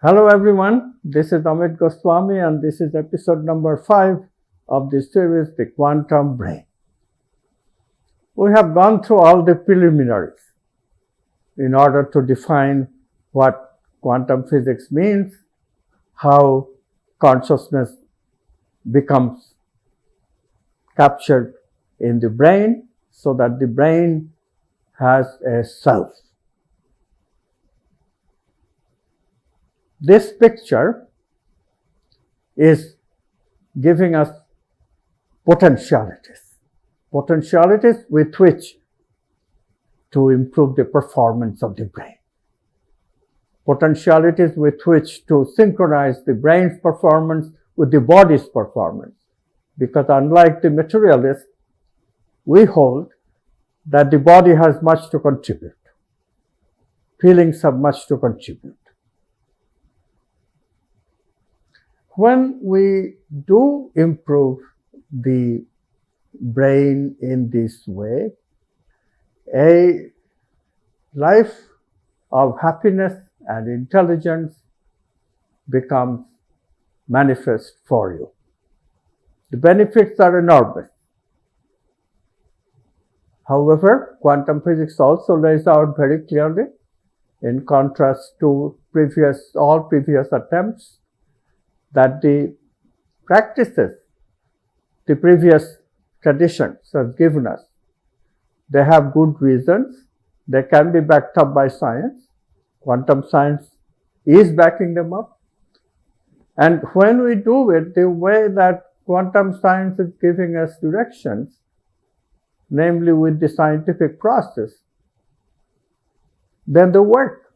Hello everyone, this is Amit Goswami and this is episode number 5 of the series The Quantum Brain. We have gone through all the preliminaries in order to define what quantum physics means, how consciousness becomes captured in the brain so that the brain has a self. This picture is giving us potentialities with which to improve the performance of the brain, potentialities with which to synchronize the brain's performance with the body's performance. Because unlike the materialist, we hold that the body has much to contribute, feelings have much to contribute. When we do improve the brain in this way, a life of happiness and intelligence becomes manifest for you. The benefits are enormous. However, quantum physics also lays out very clearly, in contrast to all previous attempts, that the practices the previous traditions have given us, they have good reasons, they can be backed up by science. Quantum science is backing them up. And when we do it the way that quantum science is giving us directions, namely with the scientific process, then they work.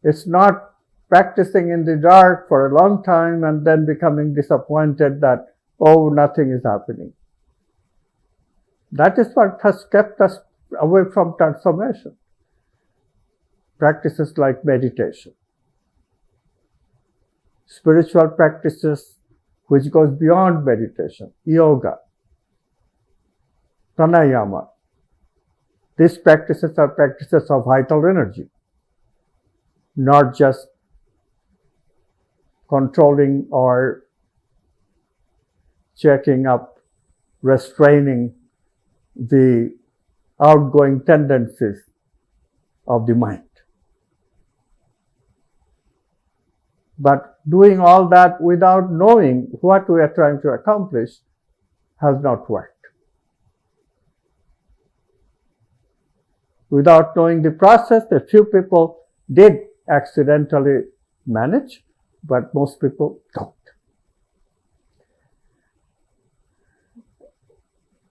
It's not practicing in the dark for a long time and then becoming disappointed that, oh, nothing is happening. That is what has kept us away from transformation. Practices like meditation, spiritual practices which goes beyond meditation, yoga, pranayama. These practices are practices of vital energy, not just controlling or checking up, restraining the outgoing tendencies of the mind. But doing all that without knowing what we are trying to accomplish has not worked. Without knowing the process, a few people did accidentally manage, but most people don't.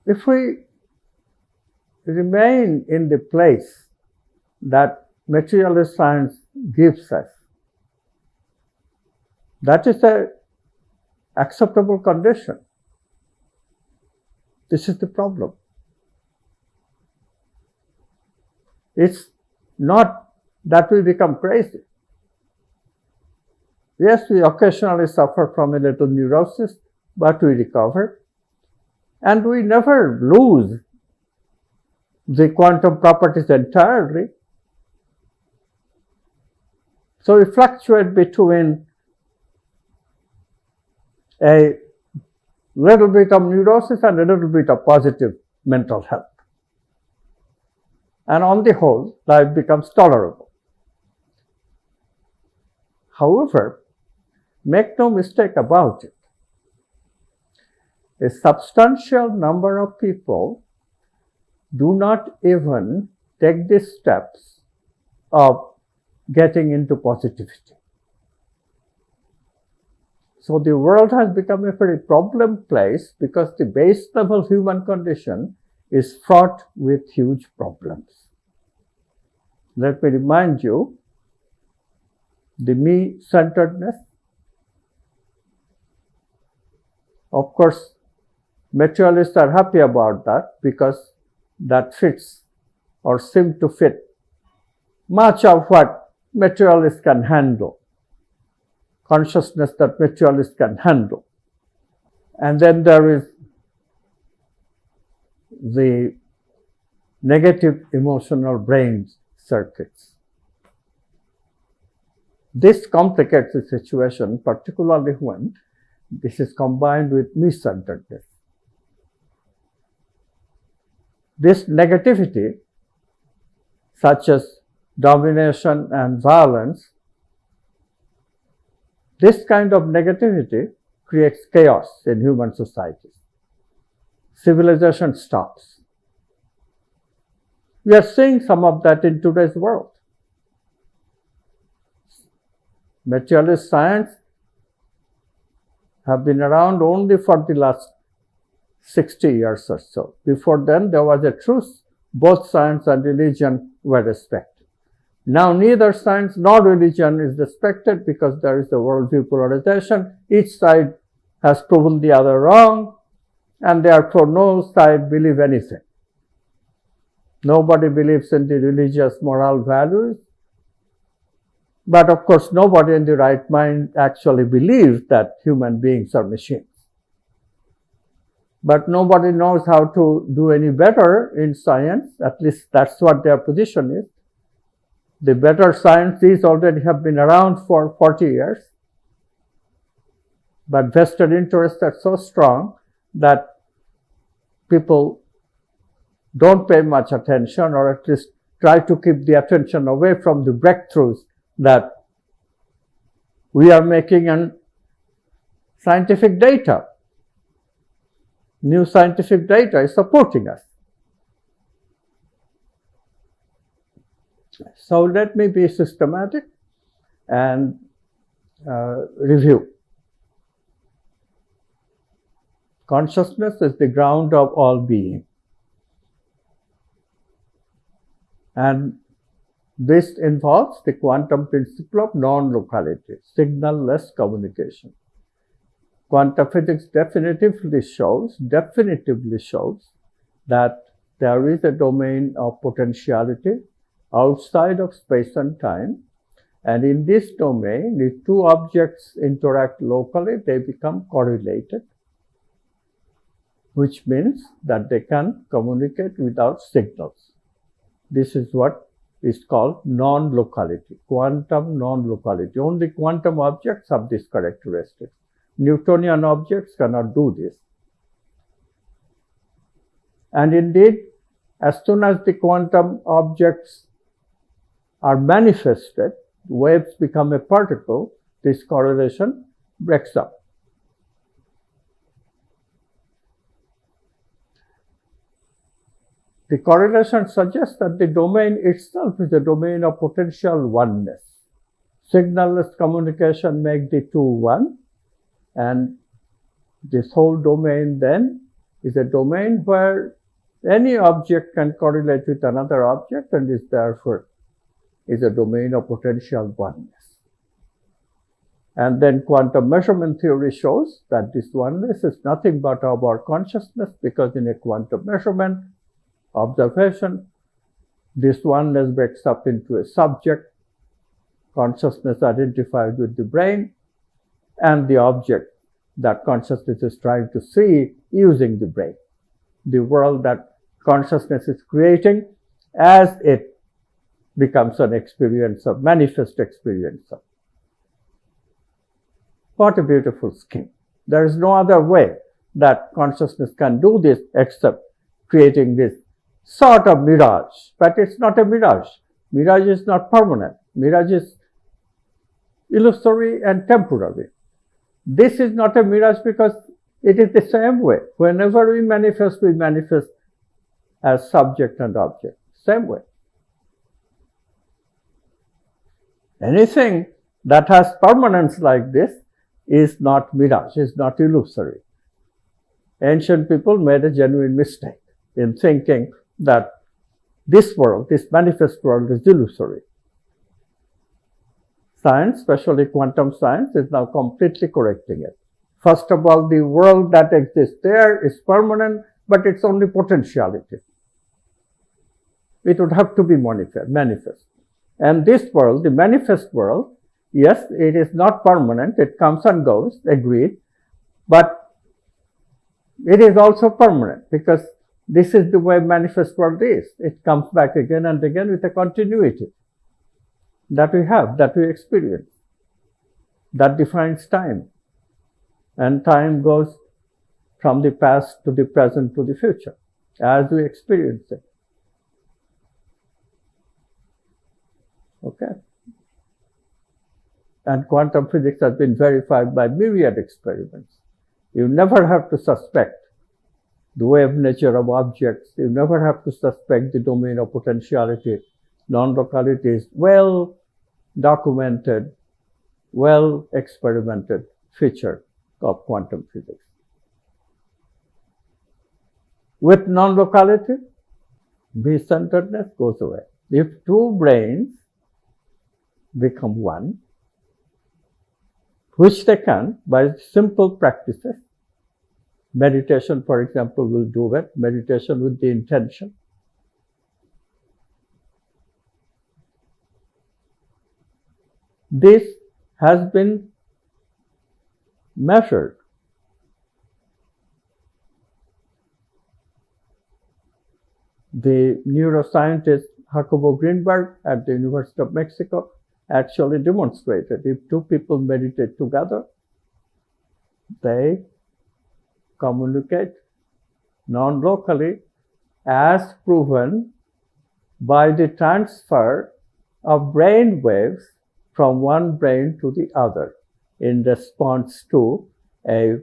If we remain in the place that materialist science gives us, that is an acceptable condition. This is the problem. It's not that we become crazy. Yes, we occasionally suffer from a little neurosis, but we recover. And we never lose the quantum properties entirely. So we fluctuate between a little bit of neurosis and a little bit of positive mental health. And on the whole, life becomes tolerable. However, make no mistake about it, a substantial number of people do not even take the steps of getting into positivity. So the world has become a very problem place because the base level human condition is fraught with huge problems. Let me remind you, the me-centeredness. Of course, materialists are happy about that because that fits or seems to fit much of what materialists can handle, consciousness that materialists can handle. And then there is the negative emotional brain circuits. This complicates the situation, particularly when this is combined with miscentredness. This negativity, such as domination and violence, this kind of negativity creates chaos in human societies. Civilization stops. We are seeing some of that in today's world. Materialist science have been around only for the last 60 years or so. Before then, there was a truce. Both science and religion were respected. Now, neither science nor religion is respected because there is a worldview polarization. Each side has proven the other wrong, and therefore no side believes anything. Nobody believes in the religious moral values. But of course, nobody in the right mind actually believes that human beings are machines. But nobody knows how to do any better in science. At least that's what their position is. The better sciences already have been around for 40 years. But vested interests are so strong that people don't pay much attention, or at least try to keep the attention away from the breakthroughs that we are making in scientific data. New scientific data is supporting us. So let me be systematic and review. Consciousness is the ground of all being. And this involves the quantum principle of non-locality, signal-less communication. Quantum physics definitively shows that there is a domain of potentiality outside of space and time, and in this domain, if two objects interact locally, they become correlated, which means that they can communicate without signals. This is what is called non-locality, quantum non-locality. Only quantum objects have this characteristic. Newtonian objects cannot do this. And indeed, as soon as the quantum objects are manifested, waves become a particle, this correlation breaks up. The correlation suggests that the domain itself is a domain of potential oneness. Signal-less communication makes the two one, and this whole domain then is a domain where any object can correlate with another object, and is therefore is a domain of potential oneness. And then quantum measurement theory shows that this oneness is nothing but our consciousness, because in a quantum measurement observation, this oneness breaks up into a subject, consciousness identified with the brain, and the object that consciousness is trying to see using the brain. The world that consciousness is creating as it becomes an experiencer, manifest experiencer. What a beautiful scheme. There is no other way that consciousness can do this except creating this sort of mirage. But it's not a mirage. Mirage is not permanent. Mirage is illusory and temporary. This is not a mirage because it is the same way. Whenever we manifest as subject and object. Same way. Anything that has permanence like this is not mirage, is not illusory. Ancient people made a genuine mistake in thinking that this world, this manifest world, is illusory. Science, especially quantum science, is now completely correcting it. First of all, the world that exists there is permanent, but it's only potentiality. It would have to be manifest. And this world, the manifest world, yes, it is not permanent, it comes and goes, agreed, but it is also permanent because this is the way manifest world is. It comes back again and again with a continuity that we have, that we experience. that defines time. And time goes from the past to the present to the future as we experience it. Okay? And quantum physics has been verified by myriad experiments. You never have to suspect the wave nature of objects. You never have to suspect the domain of potentiality. Non-locality is well documented, well experimented feature of quantum physics. With non-locality, me-centeredness goes away. If two brains become one, which they can by simple practices, meditation, for example, will do it. Meditation with the intention. This has been measured. The neuroscientist Jacobo Greenberg at the University of Mexico actually demonstrated if two people meditate together, they communicate non-locally as proven by the transfer of brain waves from one brain to the other in response to a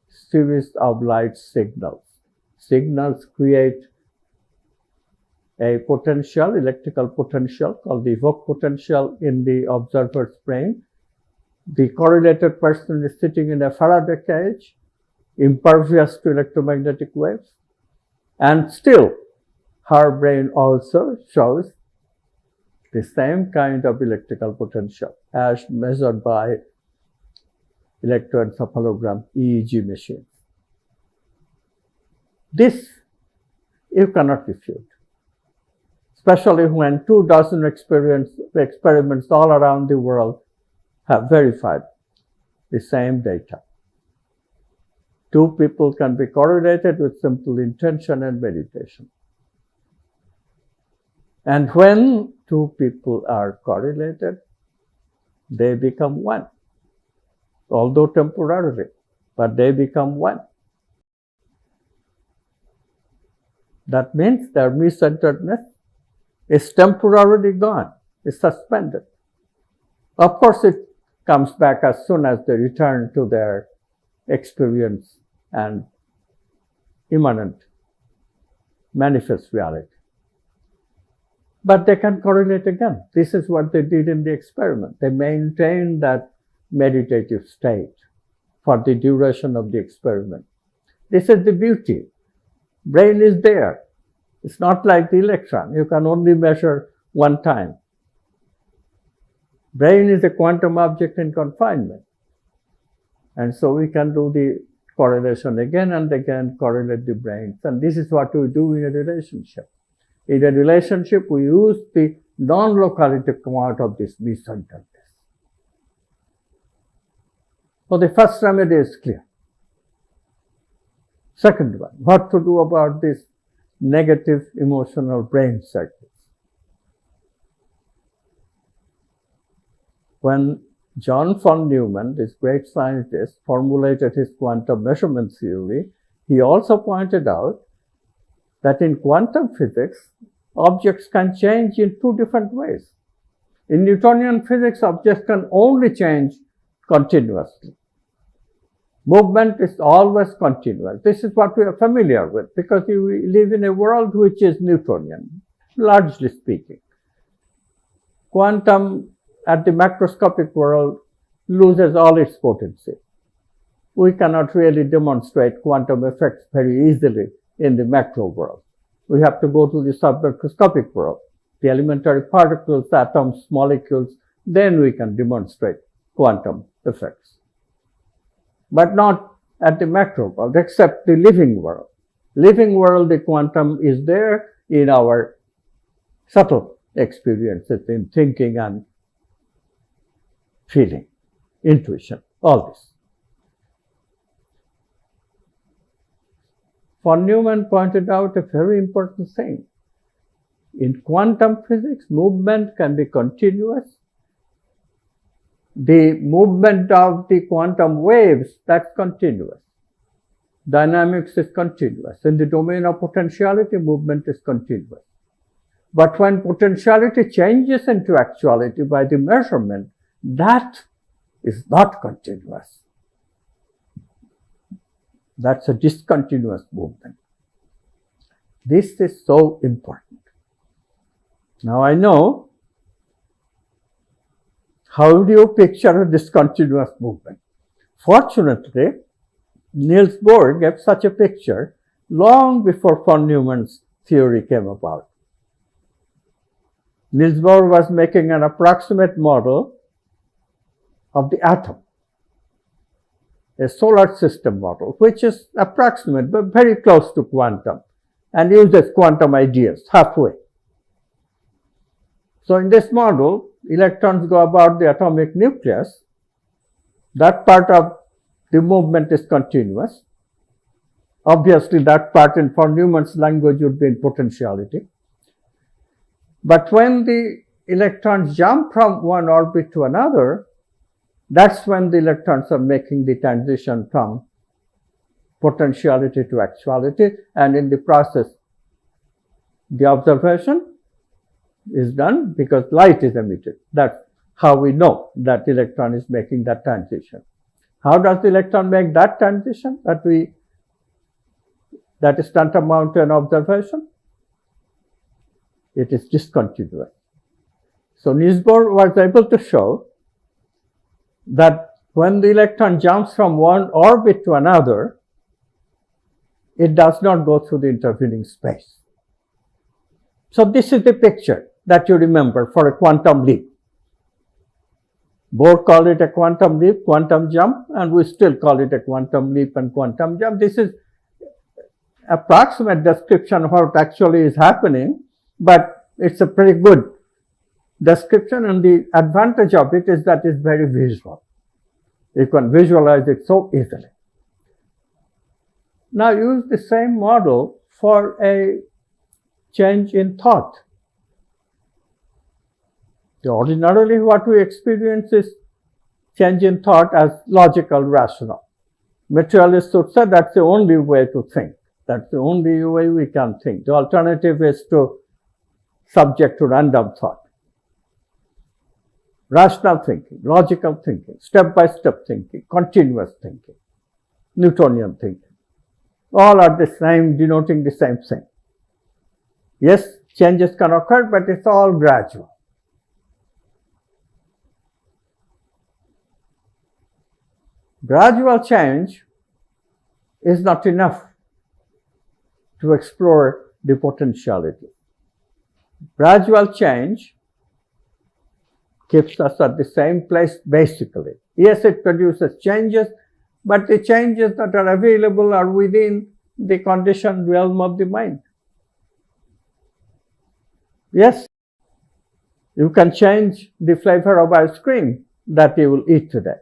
series of light signals. Signals create a potential, electrical potential called the evoked potential in the observer's brain. The correlated person is sitting in a Faraday cage, impervious to electromagnetic waves, and still her brain also shows the same kind of electrical potential as measured by electroencephalogram EEG machines. This you cannot refute, especially when 24 experiments all around the world have verified the same data. Two people can be correlated with simple intention and meditation. And when two people are correlated, they become one, although temporarily, but they become one. That means their me-centeredness is temporarily gone, is suspended. Of course, it comes back as soon as they return to their experience and immanent manifest reality. But they can correlate again. This is what they did in the experiment. They maintained that meditative state for the duration of the experiment. This is the beauty. Brain is there. It's not like the electron. You can only measure one time. Brain is a quantum object in confinement. And so we can do the correlation again and again, correlate the brains. And this is what we do in a relationship. In a relationship, we use the non-locality to come out of this me-centeredness. So the first remedy is clear. Second one, what to do about this negative emotional brain circuits. When John von Neumann, this great scientist, formulated his quantum measurement theory, he also pointed out that in quantum physics, objects can change in two different ways. In Newtonian physics, objects can only change continuously. Movement is always continuous. This is what we are familiar with because we live in a world which is Newtonian, largely speaking. Quantum at the macroscopic world loses all its potency. We cannot really demonstrate quantum effects very easily in the macro world. We have to go to the submicroscopic world, the elementary particles, atoms, molecules, then we can demonstrate quantum effects. But not at the macro world, except the living world. Living world, the quantum is there in our subtle experiences in thinking and feeling, intuition, all this. Von Neumann pointed out a very important thing. In quantum physics, movement can be continuous The movement of the quantum waves, that's continuous. Dynamics is continuous. In the domain of potentiality, movement is continuous. But when potentiality changes into actuality by the measurement, that is not continuous. That's a discontinuous movement. This is so important. Now I know, how do you picture a discontinuous movement? Fortunately, Niels Bohr gave such a picture long before von Neumann's theory came about. Niels Bohr was making an approximate model of the atom, a solar system model, which is approximate but very close to quantum, and uses quantum ideas halfway. So in this model, electrons go about the atomic nucleus. That part of the movement is continuous. Obviously, that part in von Neumann's language would be in potentiality. But when the electrons jump from one orbit to another, that's when the electrons are making the transition from potentiality to actuality, and in the process, the observation is done because light is emitted. That's how we know that electron is making that transition. How does the electron make that transition that is tantamount to an observation? It is discontinuous. So Niels Bohr was able to show that when the electron jumps from one orbit to another, it does not go through the intervening space. So this is the picture that you remember for a quantum leap. Bohr called it a quantum leap, quantum jump, and we still call it a quantum leap and quantum jump. This is approximate description of what actually is happening, but it's a pretty good description, and the advantage of it is that it's very visual. You can visualize it so easily. Now use the same model for a change in thought. Ordinarily, what we experience is change in thought as logical, rational. Materialists would say that's the only way to think. That's the only way we can think. The alternative is to subject to random thought. Rational thinking, logical thinking, step-by-step thinking, continuous thinking, Newtonian thinking. All are the same, denoting the same thing. Yes, changes can occur, but it's all gradual. Gradual change is not enough to explore the potentiality. Gradual change keeps us at the same place basically. Yes, it produces changes, but the changes that are available are within the conditioned realm of the mind. Yes, you can change the flavor of ice cream that you will eat today.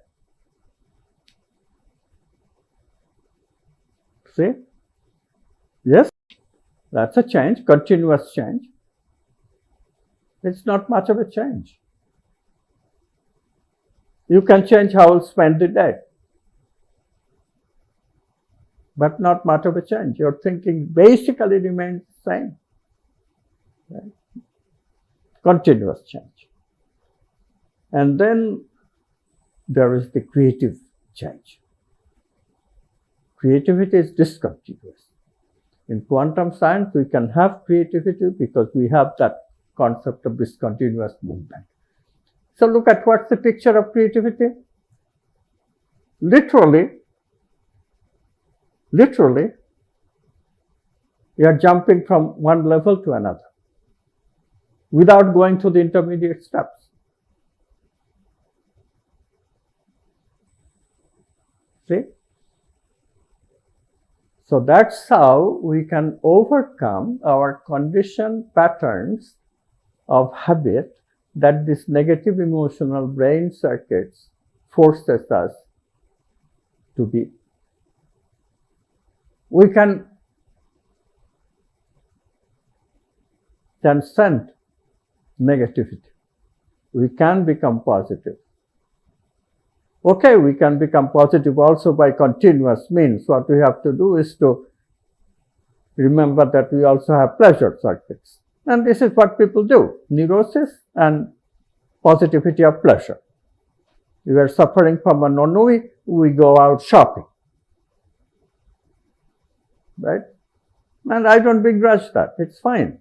See? Yes, that's a change, continuous change. It's not much of a change. You can change how you spend the day, but not much of a change. Your thinking basically remains the same. Right? Continuous change. And then there is the creative change. Creativity is discontinuous. In quantum science, we can have creativity because we have that concept of discontinuous movement. So look at what's the picture of creativity. Literally, you are jumping from one level to another without going through the intermediate steps. See? So that's how we can overcome our conditioned patterns of habit that this negative emotional brain circuits forces us to be. We can transcend negativity. We can become positive. Okay, we can become positive also by continuous means. What we have to do is to remember that we also have pleasure circuits. And this is what people do, neurosis and positivity of pleasure. We are suffering from an ennui, we go out shopping. Right? And I don't begrudge that, it's fine.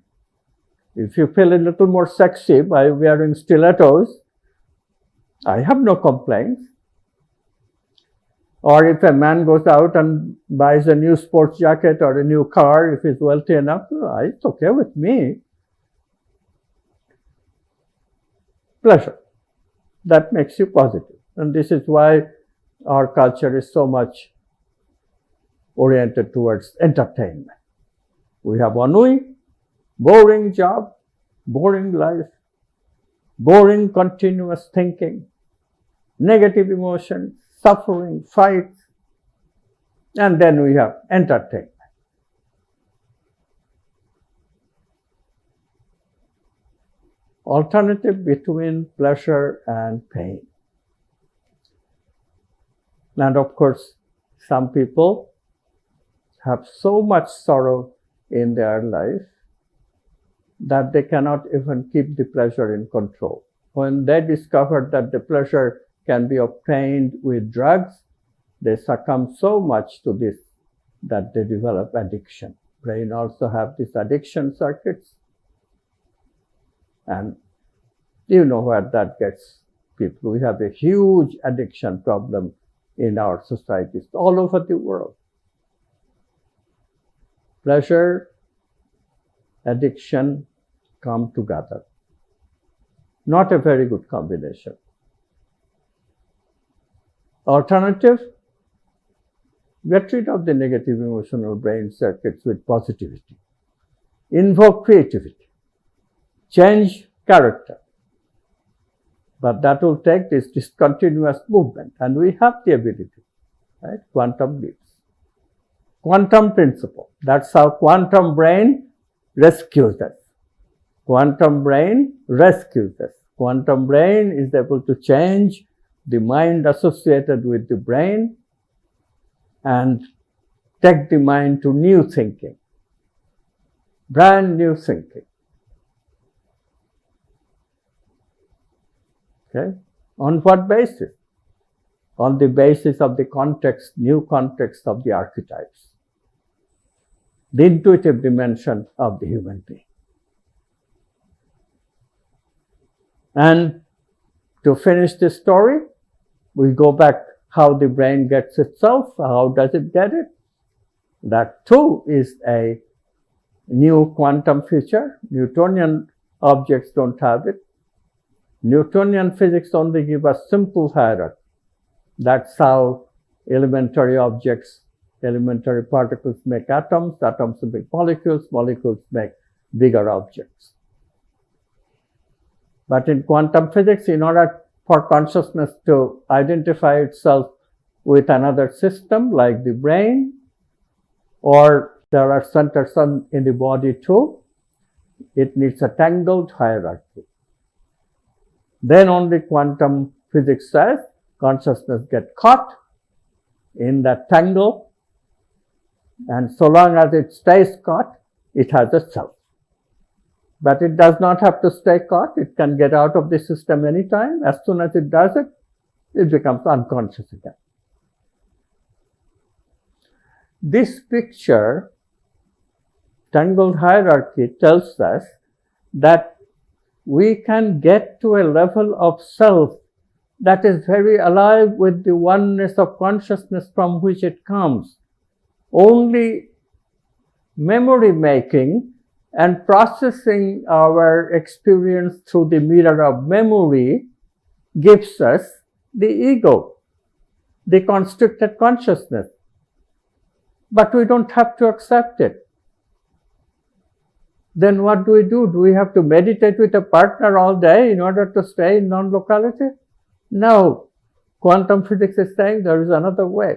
If you feel a little more sexy by wearing stilettos, I have no complaints. Or if a man goes out and buys a new sports jacket or a new car, if he's wealthy enough, it's okay with me. Pleasure. That makes you positive. And this is why our culture is so much oriented towards entertainment. We have ennui, boring job, boring life, boring continuous thinking, negative emotions, suffering, fights, and then we have entertainment. Alternative between pleasure and pain. And of course, some people have so much sorrow in their life that they cannot even keep the pleasure in control. When they discover that the pleasure can be obtained with drugs, they succumb so much to this that they develop addiction. Brain also have these addiction circuits. And you know where that gets people. We have a huge addiction problem in our societies all over the world. Pleasure, addiction come together. Not a very good combination. Alternative, get rid of the negative emotional brain circuits with positivity. Invoke creativity. Change character. But that will take this discontinuous movement, and we have the ability, right? Quantum leaps. Quantum principle. That's how quantum brain rescues us. Quantum brain rescues us. Quantum brain is able to change the mind associated with the brain and take the mind to new thinking, brand new thinking. Okay? On what basis? On the basis of the context, new context of the archetypes, the intuitive dimension of the human being. And to finish this story, we go back how the brain gets itself. How does it get it? That too is a new quantum feature. Newtonian objects don't have it. Newtonian physics only give us simple hierarchy. That's how elementary objects, elementary particles make atoms, atoms make molecules, molecules make bigger objects. But in quantum physics, in order for consciousness to identify itself with another system like the brain, or there are centers in the body too, it needs a tangled hierarchy. Then only quantum physics says consciousness gets caught in that tangle, and so long as it stays caught, it has a self. But it does not have to stay caught. It can get out of the system anytime. As soon as it does it, it becomes unconscious again. This picture, tangled hierarchy, tells us that we can get to a level of self that is very alive with the oneness of consciousness from which it comes. Only memory making and processing our experience through the mirror of memory gives us the ego, the constricted consciousness. But we don't have to accept it. Then what do? Do we have to meditate with a partner all day in order to stay in non-locality? No. Quantum physics is saying there is another way.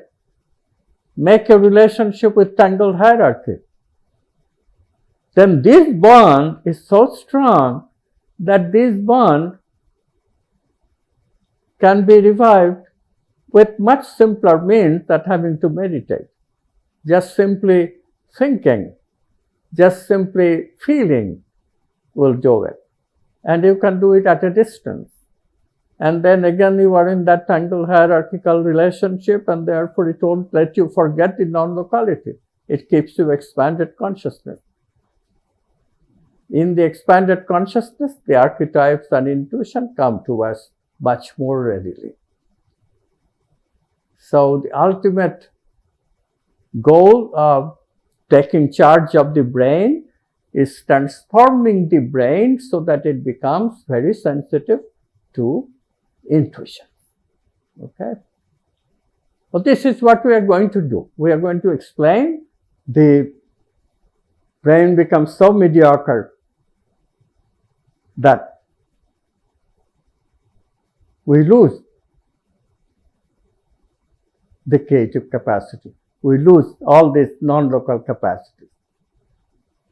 Make a relationship with tangled hierarchy. Then this bond is so strong that this bond can be revived with much simpler means than having to meditate. Just simply thinking, just simply feeling will do it. And you can do it at a distance. And then again, you are in that tangled hierarchical relationship, and therefore it won't let you forget the non-locality. It keeps you expanded consciousness. In the expanded consciousness, the archetypes and intuition come to us much more readily. So the ultimate goal of taking charge of the brain is transforming the brain so that it becomes very sensitive to intuition. Okay? Well, this is what we are going to do. We are going to explain the brain becomes so mediocre that we lose the creative capacity. We lose all these non-local capacities.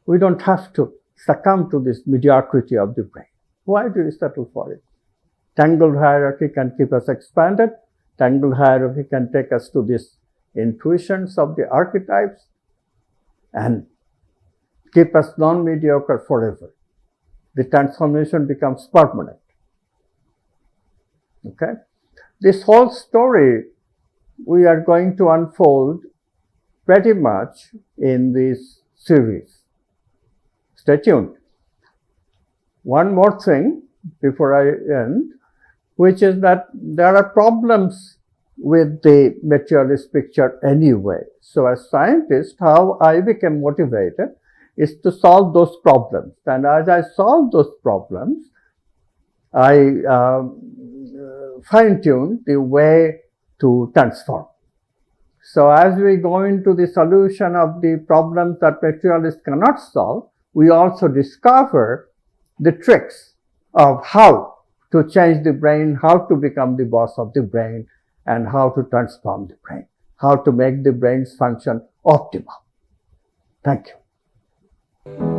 We don't have to succumb to this mediocrity of the brain. Why do we settle for it? Tangled hierarchy can keep us expanded. Tangled hierarchy can take us to these intuitions of the archetypes and keep us non-mediocre forever. The transformation becomes permanent. Okay? This whole story we are going to unfold pretty much in this series. Stay tuned. One more thing before I end, which is that there are problems with the materialist picture anyway. So as scientist, how I became motivated is to solve those problems. And as I solve those problems, I fine-tune the way to transform. So as we go into the solution of the problems that materialists cannot solve, we also discover the tricks of how to change the brain, how to become the boss of the brain, and how to transform the brain, how to make the brain's function optimal. Thank you.